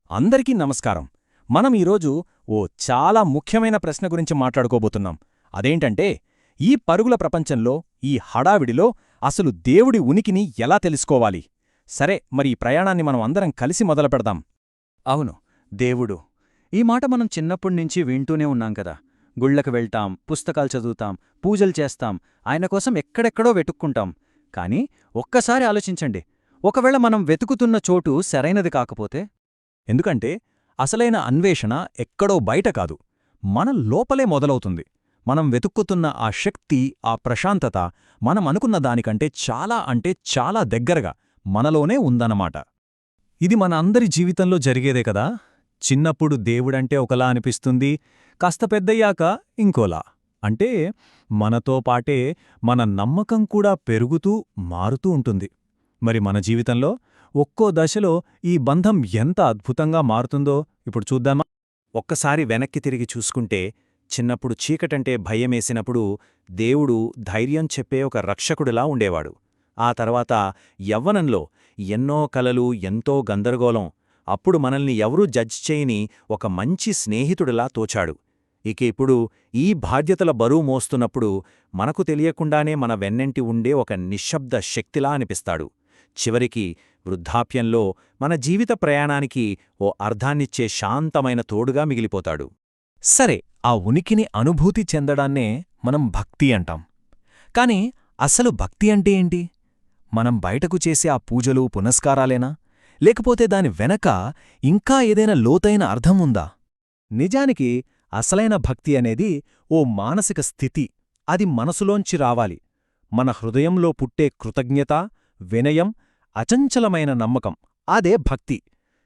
అందరికీ నమస్కారం. మనం ఈరోజు ఓ చాలా ముఖ్యమైన ప్రశ్న గురించి మాట్లాడుకోబోతున్నాం. అదేంటంటే, ఈ పరుగుల ప్రపంచంలో, ఈ హడావిడిలో అసలు దేవుడి ఉనికిని ఎలా తెలుసుకోవాలి? సరే, మరి ఈ ప్రయాణాన్ని మనం అందరం కలిసి మొదలుపెడదాం. అవును, దేవుడు. ఈ మాట మనం చిన్నప్పుడ్నించి వింటూనే ఉన్నాం కదా. గుళ్ళకు వెళ్తాం, పుస్తకాలు చదువుతాం, పూజలు చేస్తాం, ఆయన కోసం ఎక్కడెక్కడో వెతుక్కుంటాం. కాని ఒక్కసారి ఆలోచించండి, ఒకవేళ మనం వెతుకుతున్న చోటు సరైనది కాకపోతే? ఎందుకంటే, అసలైన అన్వేషణ ఎక్కడో బయట కాదు, మన లోపలే మొదలవుతుంది. మనం వెతుక్కుతున్న ఆ శక్తి, ఆ ప్రశాంతత మనం అనుకున్న దానికంటే చాలా దగ్గరగా మనలోనే ఉందన్నమాట. ఇది మన అందరి జీవితంలో జరిగేదే కదా. చిన్నప్పుడు దేవుడంటే ఒకలా అనిపిస్తుంది, కాస్త పెద్దయ్యాక ఇంకోలా. అంటే మనతో పాటే మన నమ్మకం కూడా పెరుగుతూ మారుతూ ఉంటుంది. మరి మన జీవితంలో ఒక్కో దశలో ఈ బంధం ఎంత అద్భుతంగా మారుతుందో ఇప్పుడు చూద్దామా? ఒక్కసారి వెనక్కి తిరిగి చూసుకుంటే, చిన్నప్పుడు చీకటంటే భయమేసినప్పుడు దేవుడు ధైర్యం చెప్పే ఒక రక్షకుడిలా ఉండేవాడు. ఆ తర్వాత యవ్వనంలో ఎన్నో కలలు, ఎంతో గందరగోళం. అప్పుడు మనల్ని ఎవరూ జడ్జ్ చేయని ఒక మంచి స్నేహితుడిలా తోచాడు. ఇక ఇప్పుడు ఈ బాధ్యతల బరువు మోస్తున్నప్పుడు మనకు తెలియకుండానే మన వెన్నెంటి ఉండే ఒక నిశ్శబ్ద శక్తిలా అనిపిస్తాడు. చివరికి వృద్ధాప్యంలో మన జీవిత ప్రయాణానికి ఓ అర్థాన్నిచ్చే శాంతమైన తోడుగా మిగిలిపోతాడు. సరే, ఆ ఉనికిని అనుభూతి చెందడాన్నే మనం భక్తి అంటాం. కాని అసలు భక్తి అంటే ఏంటి? మనం బయటకు చేసే ఆ పూజలు, పునస్కారాలేనా? లేకపోతే దాని వెనక ఇంకా ఏదైనా లోతైన అర్థం ఉందా? నిజానికి అసలైన భక్తి అనేది ఓ మానసిక స్థితి. అది మనసులోంచి రావాలి. మన హృదయంలో పుట్టే కృతజ్ఞత, వినయం, అచంచలమైన నమ్మకం. అదే భక్తి.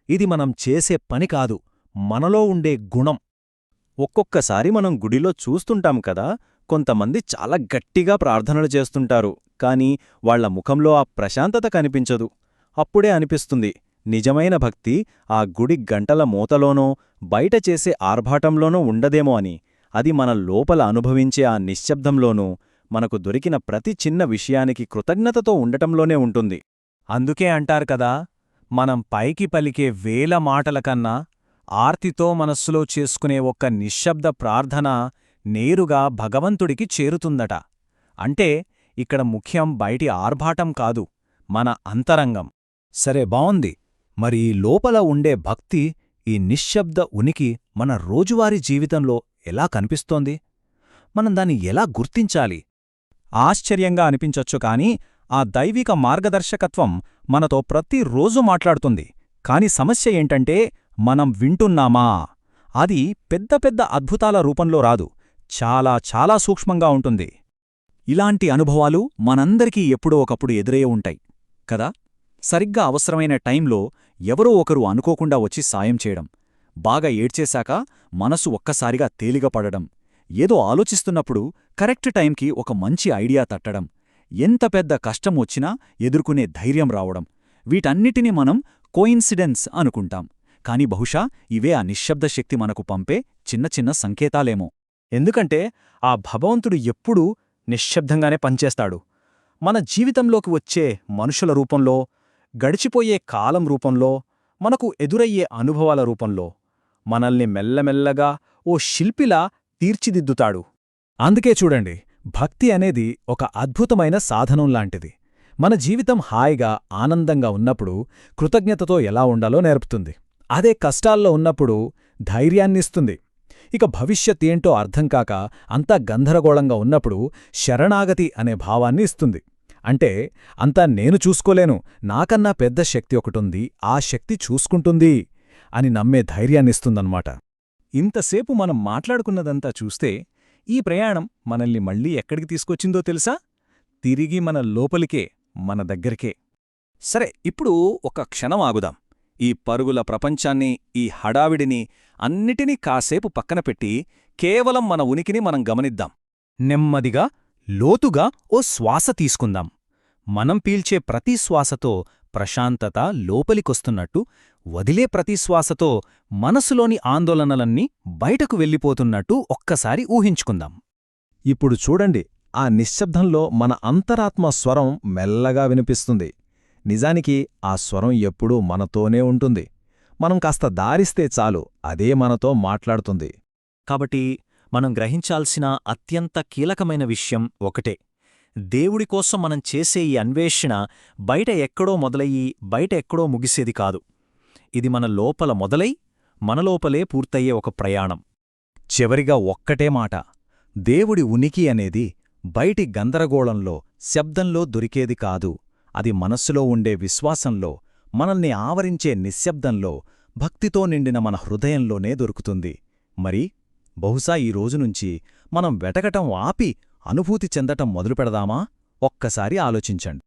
ఇది మనం చేసే పని కాదు, మనలో ఉండే గుణం. ఒక్కొక్కసారి మనం గుడిలో చూస్తుంటాం కదా, కొంతమంది చాలా గట్టిగా ప్రార్థనలు చేస్తుంటారు, కాని వాళ్ల ముఖంలో ఆ ప్రశాంతత కనిపించదు. అప్పుడే అనిపిస్తుంది, నిజమైన భక్తి ఆ గుడి గంటల మోతలోనో, బయట చేసే ఆర్భాటంలోనో ఉండదేమో అని. అది మన లోపల అనుభవించే ఆ నిశ్శబ్దంలోనూ, మనకు దొరికిన ప్రతి చిన్న విషయానికి కృతజ్ఞతతో ఉండటంలోనే ఉంటుంది. అందుకే అంటారు కదా, మనం పైకి పలికే వేల మాటల కన్నా ఆర్తితో మనస్సులో చేసుకునే ఒక్క నిశ్శబ్ద ప్రార్థన నేరుగా భగవంతుడికి చేరుతుందట. అంటే ఇక్కడ ముఖ్యం బయటి ఆర్భాటం కాదు, మన అంతరంగం. సరే, బావుంది. మరి ఈ లోపల ఉండే భక్తి, ఈ నిశ్శబ్ద ఉనికి మన రోజువారీ జీవితంలో ఎలా కనిపిస్తోంది? మనం దాన్ని ఎలా గుర్తించాలి? ఆశ్చర్యంగా అనిపించొచ్చు కాని, ఆ దైవిక మార్గదర్శకత్వం మనతో ప్రతిరోజూ మాట్లాడుతుంది. కాని సమస్య ఏంటంటే, మనం వింటున్నామా? అది పెద్ద పెద్ద అద్భుతాల రూపంలో రాదు, చాలా సూక్ష్మంగా ఉంటుంది. ఇలాంటి అనుభవాలు మనందరికీ ఎప్పుడో ఒకప్పుడు ఎదురయ్యే ఉంటాయి కదా. సరిగ్గా అవసరమైన టైంలో ఎవరో ఒకరు అనుకోకుండా వచ్చి సాయం చేయడం, బాగా ఏడ్చేశాక మనసు ఒక్కసారిగా తేలిగపడడం, ఏదో ఆలోచిస్తున్నప్పుడు కరెక్ట్ టైంకి ఒక మంచి ఐడియా తట్టడం, ఎంత పెద్ద కష్టం వచ్చినా ఎదుర్కొనే ధైర్యం రావడం, వీటన్నిటినీ మనం కోయిన్సిడెన్స్ అనుకుంటాం. కాని బహుశా ఇవే ఆ నిశ్శబ్ద శక్తి మనకు పంపే చిన్న చిన్న సంకేతాలేమో. ఎందుకంటే ఆ భగవంతుడు ఎప్పుడూ నిశ్శబ్దంగానే పనిచేస్తాడు. మన జీవితంలోకి వచ్చే మనుషుల రూపంలో, గడిచిపోయే కాలం రూపంలో, మనకు ఎదురయ్యే అనుభవాల రూపంలో మనల్ని మెల్లమెల్లగా ఓ శిల్పిలా తీర్చిదిద్దుతాడు. అందుకే చూడండి, భక్తి అనేది ఒక అద్భుతమైన సాధనంలాంటిది. మన జీవితం హాయిగా, ఆనందంగా ఉన్నప్పుడు కృతజ్ఞతతో ఎలా ఉండాలో నేర్పుతుంది. అదే కష్టాల్లో ఉన్నప్పుడు ధైర్యాన్నిస్తుంది. ఇక భవిష్యత్ ఏంటో అర్థంకాక అంతా గందరగోళంగా ఉన్నప్పుడు శరణాగతి అనే భావాన్ని ఇస్తుంది. అంటే అంతా నేను చూసుకోలేను, నాకన్నా పెద్ద శక్తి ఒకటుంది, ఆ శక్తి చూసుకుంటుంది అని నమ్మే ధైర్యాన్నిస్తుందన్నమాట. ఇంతసేపు మనం మాట్లాడుకున్నదంతా చూస్తే ఈ ప్రయాణం మనల్ని మళ్ళీ ఎక్కడికి తీసుకొచ్చిందో తెలుసా? తిరిగి మన లోపలికే, మన దగ్గరికే. సరే, ఇప్పుడు ఒక క్షణం ఆగుదాం. ఈ పరుగుల ప్రపంచాన్ని, ఈ హడావిడిని అన్నిటినీ కాసేపు పక్కనపెట్టి కేవలం మన ఉనికిని మనం గమనిద్దాం. నెమ్మదిగా, లోతుగా ఓ శ్వాస తీసుకుందాం. మనం పీల్చే ప్రతి శ్వాసతో ప్రశాంతత లోపలికొస్తున్నట్టు, వదిలే ప్రతి శ్వాసతో మనసులోని ఆందోళనలన్నీ బయటకు వెళ్ళిపోతున్నట్టు ఒక్కసారి ఊహించుకుందాం. ఇప్పుడు చూడండి, ఆ నిశ్శబ్దంలో మన అంతరాత్మ స్వరం మెల్లగా వినిపిస్తుంది. నిజానికి ఆ స్వరం ఎప్పుడూ మనతోనే ఉంటుంది. మనం కాస్త దారిస్తే చాలు అదే మనతో మాట్లాడుతుంది. కాబట్టి మనం గ్రహించాల్సిన అత్యంత కీలకమైన విషయం ఒకటే. దేవుడి కోసం మనం చేసే ఈ అన్వేషణ బయట ఎక్కడో మొదలయ్యి బయట ఎక్కడో ముగిసేది కాదు. ఇది మన లోపల మొదలై మనలోపలే పూర్తయ్యే ఒక ప్రయాణం. చివరిగా ఒక్కటే మాట, దేవుడి ఉనికి అనేది బయటి గందరగోళంలో, శబ్దంలో దొరికేది కాదు. అది మనస్సులో ఉండే విశ్వాసంలో, మనల్ని ఆవరించే నిశ్శబ్దంలో, భక్తితో నిండిన మన హృదయంలోనే దొరుకుతుంది. మరి బహుశా ఈ రోజునుంచి మనం వెతకటం ఆపి అనుభూతి చెందటం మొదలుపెడదామా? ఒక్కసారి ఆలోచించండి.